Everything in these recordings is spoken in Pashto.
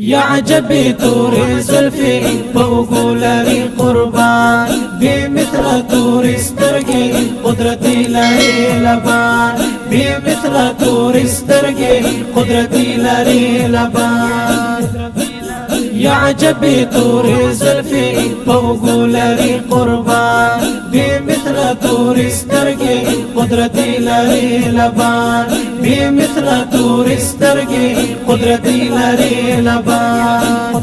یا عجبی توری زلفی پوگو لری قربان بی مثل توری سترگی قدرتی لری لبان بی مثل توری سترگی قدرتی لری لبان یا عجبی توری زلفی پوگو لری قربان بی مثل توری سترگی قدرتی لری لبان بی مثل توری سترگی قدرتی لری لبان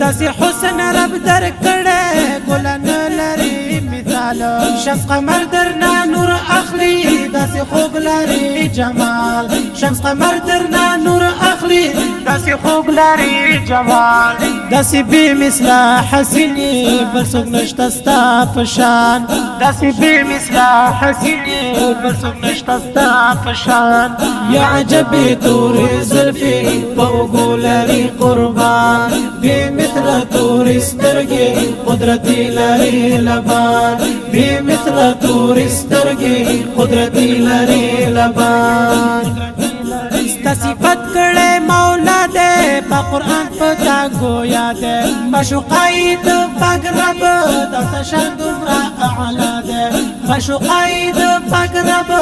داسې حسن رب درکړې ګلان لري مثال شمس قمر درنا نور اخلي داسې خوب لري جمال شمس قمر درنا نور اخلي داسې خوب لري جمال داسې بې مثل حسینې بل څوک نشته ستا په شان داسې بې مثل حسینې بل څوک نشته ستا په شان یا عجبې تورې زلفې په اوږو لري قربان بې مثل توری سترگی قدرتی لری لبان بی مثل توری سترگی قدرتی لری لبان ستا صفت کړه مولا دے پا قرآن پتا گویا دے مشوقائی دو پاک رب دستا شان دمرا اعلا دے مشوقائی دو پاک رب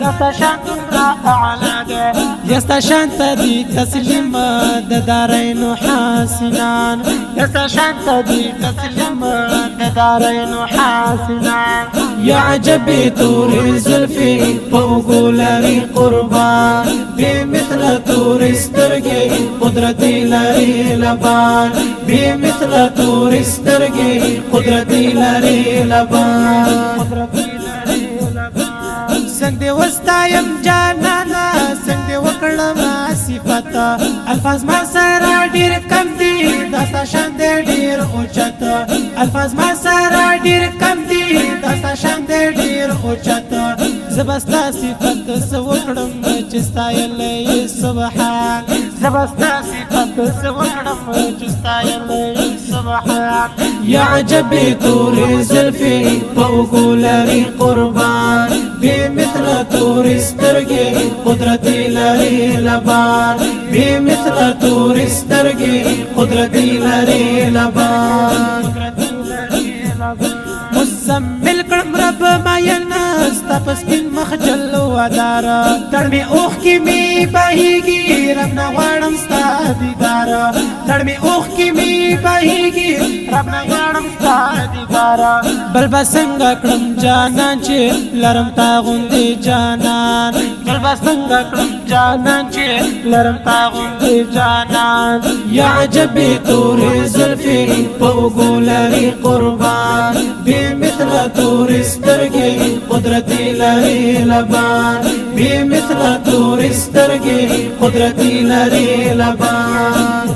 دستا شان دمرا اعلا دے یستا شان تا دی تسلیم د دارین حاسنان یستا شان تا دی تسلیم د دارین حاسنان یا عجبی توری زلفی پوگو لری قربان بی مثل توری سترگی قدرتی لری لبان بی مثل توری سترگی قدرتی لری لبان سنگ دی وستایم جانانا سنگ دی وکړم صفت الفاظ ما سره ډیر کم دي داستا شان دی ډیر اوچت الفاظ ما سره ډیر کم دي داستا شان دی ډیر اوچت زبستا صفت سو وکړم چې ستایل سبحان زبستا صفت سو وکړم چې ستایل سبحان یا عجبی توری زلفی پوگو لری قربان بی مثل توری سترگی قدرتی لری لبان بی مثل توری سترگی قدرتی لری لبان مزمل کړم رب ماین ستا پسکین مخجل ودار تړمې اوښکې مې بهیږي رب نه غواړم ستا دیدار تړمې اوښکې مې بهیږي رب نه غواړم ستا دیدار بل به څنګه کړم جانان چې لرم تا غوندې جانان بل به څنګه کړم جانان چې لرم تا غوندې جانان یا عجبې تورې زلفې په اوږو لري قربان بی مثل توری سترگی قدرتی لری لبان بی مثل توری سترگی قدرتی لری لبان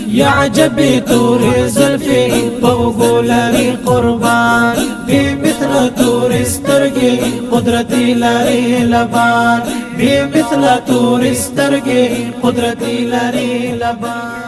یا عجبی توری زلفی پوگو لری قربان بی مثل توری سترگی قدرتی لری لبان بی مثل توری سترگی قدرتی لری لبان